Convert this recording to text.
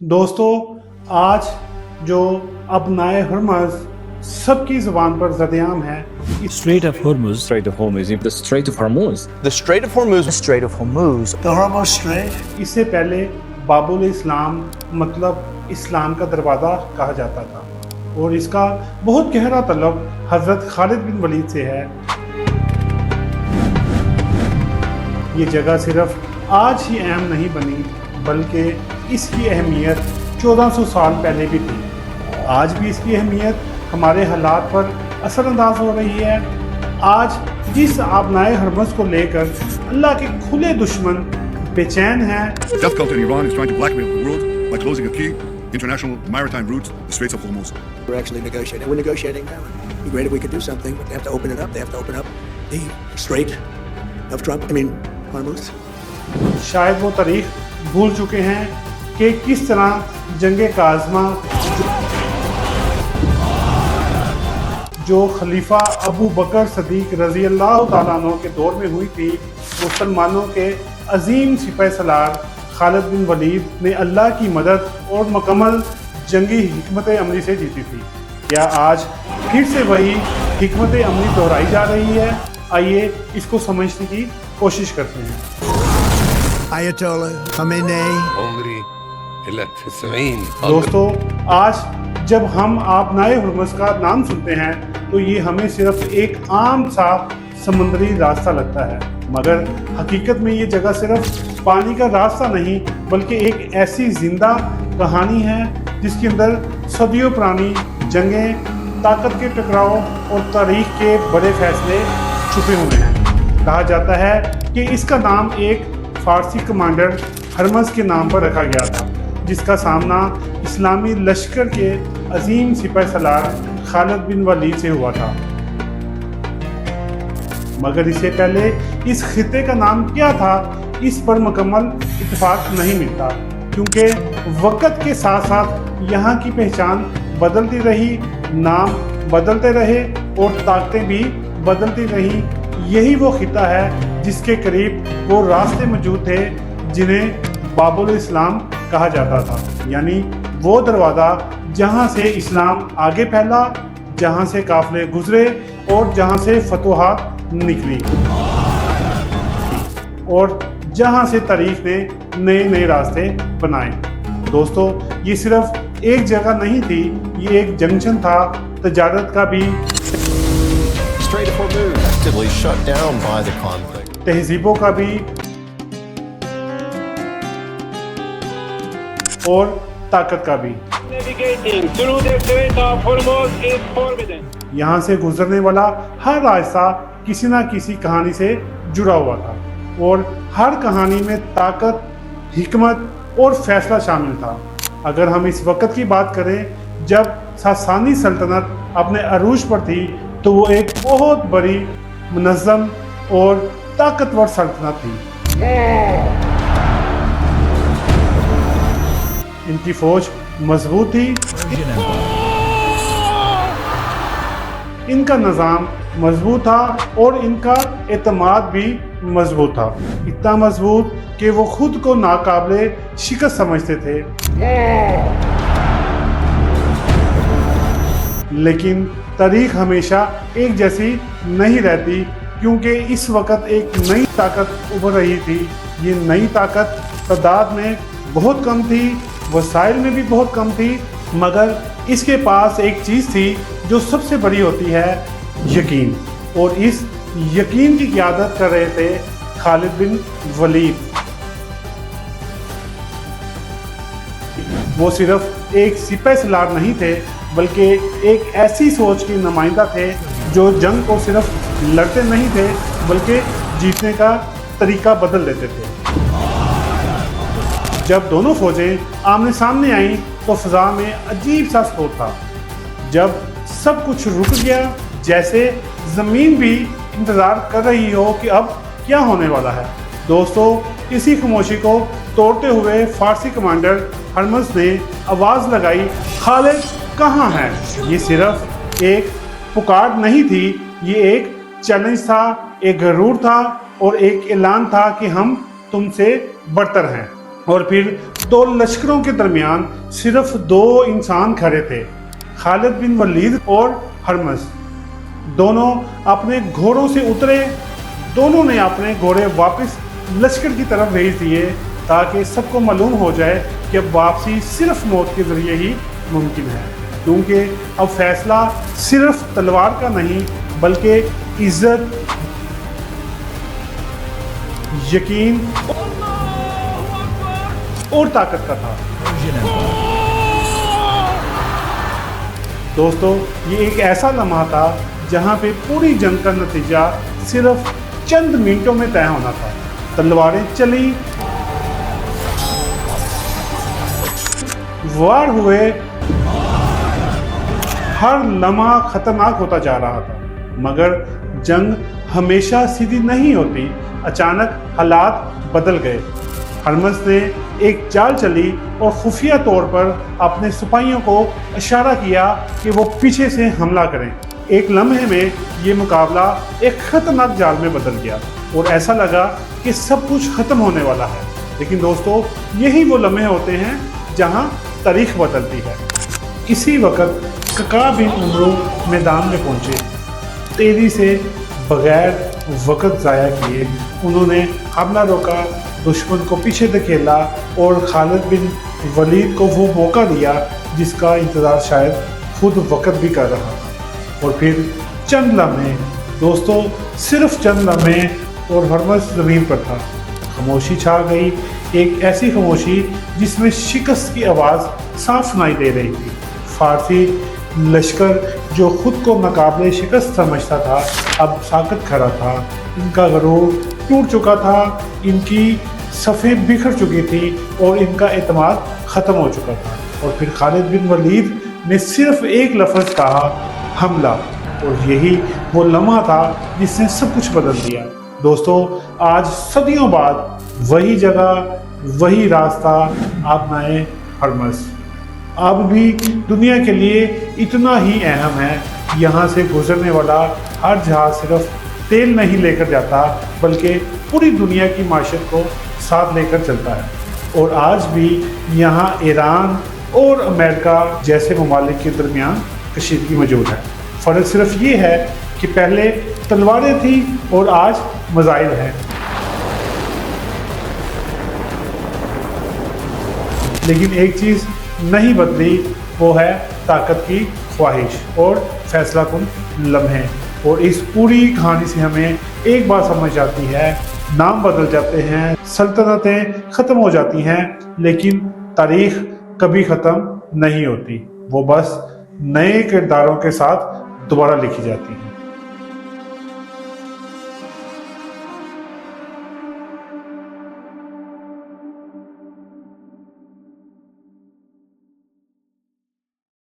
दोस्तों, आज जो अपनाए हरमज़ सबकी ज़ुबान पर ज़द-ए-आम है, Strait of Hormuz, Strait of Hormuz, the Strait of Hormuz. The Strait of Hormuz. The Strait of Hormuz. The Hormuz Strait. इससे पहले बाबुल इस्लाम मतलब इस्लाम का दरवाज़ा कहा जाता था और इसका बहुत गहरा तल्लुक़ हज़रत खालिद बिन वलीद से है। ये जगह सिर्फ आज ही अहम नहीं बनी बल्कि इसकी अहमियत 1400 साल पहले भी थी। आज भी इसकी अहमियत हमारे हालात पर असरअंदाज हो रही है। आज जिस आबनाए हरमज़ को लेकर अल्लाह के खुले दुश्मन बेचैन हैं। The death cult in Iran is trying to blackmail the world by closing a key international maritime route, the Straits of Hormuz. We're actually negotiating. We're negotiating now. It'd be great if we could do something, but they have to open it up. They have to open up the Strait of Hormuz. शायद वो तारीख भूल चुके हैं कि किस तरह जंगे काज़मा जो खलीफा अबू बकर सदीक रज़ी अल्लाह तआला अन्हु के दौर में हुई थी, मुसलमानों के अजीम सिपह सलार खालिद बिन वलीद ने अल्लाह की मदद और मुकम्मल जंगी हिकमत अमली से जीती थी। क्या आज फिर से वही हिकमत अमली दोहराई जा रही है? आइए इसको समझने की कोशिश करते हैं। Ayatollah Khamenei. दोस्तों, आज जब हम आबनाए हरमज़ का नाम सुनते हैं तो ये हमें सिर्फ एक आम सा समुद्री रास्ता लगता है, मगर हकीकत में ये जगह सिर्फ पानी का रास्ता नहीं बल्कि एक ऐसी जिंदा कहानी है जिसके अंदर सदियों पुरानी जंगें, ताकत के टकराव और तारीख के बड़े फैसले छुपे हुए हैं। कहा जाता है कि इसका नाम एक फारसी कमांडर हरमज़ के नाम पर रखा गया था, जिसका सामना इस्लामी लश्कर के अजीम सिपह सलार खालिद बिन वलीद से हुआ था। मगर इससे पहले इस खित्ते का नाम क्या था, इस पर मुकम्मल इत्तेफाक नहीं मिलता, क्योंकि वक़्त के साथ साथ यहाँ की पहचान बदलती रही, नाम बदलते रहे और ताकतें भी बदलती रहीं। यही वो खित्ता है जिसके करीब वो रास्ते मौजूद थे जिन्हें बाबुल इस्लाम कहा जाता था, यानी वो दरवाज़ा जहाँ से इस्लाम आगे फैला, जहाँ से काफ़िले गुजरे और जहाँ से फतूहात निकली और जहाँ से तारीख ने नए नए रास्ते बनाए। दोस्तों, ये सिर्फ एक जगह नहीं थी, ये एक जंक्शन था तजारत का भी, Strait of Hormuz actively shut down by the conflict. तहजीबों का भी और ताकत का भी। Navigating through the Strait of Hormuz is forbidden. यहाँ से गुजरने वाला हर रास्ता किसी ना किसी कहानी से जुड़ा हुआ था और हर कहानी में ताकत, हिकमत और फैसला शामिल था। अगर हम इस वक्त की बात करें जब सासानी सल्तनत अपने अरूज पर थी, तो वो एक बहुत बड़ी, मुनज़्ज़म और ताकतवर सल्तनत थी। इनकी फौज मजबूत थी, इनका निज़ाम मजबूत था और इनका एतमाद भी मजबूत था। इतना मजबूत कि वो खुद को नाकाबिले शिकस्त समझते थे। लेकिन तारीख हमेशा एक जैसी नहीं रहती, क्योंकि इस वक्त एक नई ताकत उभर रही थी। ये नई ताकत तादाद में बहुत कम थी, वसाइल में भी बहुत कम थी, मगर इसके पास एक चीज़ थी जो सबसे बड़ी होती है, यकीन। और इस यकीन की क़ियादत कर रहे थे खालिद बिन वलीद। वो सिर्फ एक सिपह सलार नहीं थे बल्कि एक ऐसी सोच के नुमाइंदा थे जो जंग को सिर्फ लड़ते नहीं थे बल्कि जीतने का तरीका बदल देते थे। जब दोनों फौजें आमने सामने आईं तो फ़ज़ा में अजीब सा स्फोट था। जब सब कुछ रुक गया, जैसे ज़मीन भी इंतज़ार कर रही हो कि अब क्या होने वाला है। दोस्तों, इसी खामोशी को तोड़ते हुए फ़ारसी कमांडर हरमज़ ने आवाज़ लगाई, खालिद कहाँ है? ये सिर्फ एक पुकार नहीं थी, ये एक चैलेंज था, एक गरूर था और एक ऐलान था कि हम तुमसे बढ़तर हैं। और फिर दो लश्करों के दरमियान सिर्फ दो इंसान खड़े थे, खालिद बिन वलीद और हरमस। दोनों अपने घोड़ों से उतरे, दोनों ने अपने घोड़े वापस लश्कर की तरफ भेज दिए ताकि सबको मालूम हो जाए कि अब वापसी सिर्फ मौत के ज़रिए ही मुमकिन है, क्योंकि अब फैसला सिर्फ तलवार का नहीं बल्कि इज्जत, यकीन और ताकत का था। दोस्तों, ये एक ऐसा लम्हा था जहां पे पूरी जंग का नतीजा सिर्फ चंद मिनटों में तय होना था। तलवारें चली, वार हुए, हर लम्हा खतरनाक होता जा रहा था, मगर जंग हमेशा सीधी नहीं होती। अचानक हालात बदल गए। हरमस ने एक चाल चली और खुफिया तौर पर अपने सिपाहियों को इशारा किया कि वो पीछे से हमला करें। एक लम्हे में ये मुकाबला एक खतरनाक जाल में बदल गया और ऐसा लगा कि सब कुछ खत्म होने वाला है। लेकिन दोस्तों, यही वो लम्हे होते हैं जहां तारीख बदलती है। इसी वक्त कका बिन उमरो मैदान में पहुंचे। तेजी से बगैर वक्त ज़ाया किए उन्होंने हमला रोका, दुश्मन को पीछे धकेला और खालिद बिन वलीद को वो मौका दिया जिसका इंतज़ार शायद खुद वक्त भी कर रहा था। और फिर चंद लम्हे, दोस्तों, सिर्फ चंद लम्हे और हरमस ज़मीन पर था। खामोशी छा गई, एक ऐसी खामोशी जिसमें शिकस्त की आवाज़ साफ सुनाई दे रही थी। फारसी लश्कर जो खुद को नाकाबिले शिकस्त समझता था अब साकत खड़ा था। इनका गरूर टूट चुका था, इनकी सफ़ेद बिखर चुकी थी और इनका एतमाद ख़त्म हो चुका था। और फिर खालिद बिन वलीद ने सिर्फ एक लफ्ज़ कहा, हमला, और यही वो लम्हा था जिसने सब कुछ बदल दिया। दोस्तों, आज सदियों बाद वही जगह, वही रास्ता आबनाए हरमस अब भी दुनिया के लिए इतना ही अहम है। यहाँ से गुजरने वाला हर जहाज सिर्फ तेल नहीं लेकर जाता बल्कि पूरी दुनिया की माशत को साथ लेकर चलता है। और आज भी यहाँ ईरान और अमेरिका जैसे ममालिक के दरमियान कशीदगी मौजूद है। फ़र्क सिर्फ ये है कि पहले तलवारें थी और आज मिसाइल हैं। लेकिन एक चीज़ नहीं बदली, वो है ताकत की ख्वाहिश और फैसला कुन लम्हे। और इस पूरी कहानी से हमें एक बात समझ आती है, नाम बदल जाते हैं, सल्तनतें ख़त्म हो जाती हैं, लेकिन तारीख़ कभी ख़त्म नहीं होती। वो बस नए किरदारों के साथ दोबारा लिखी जाती है।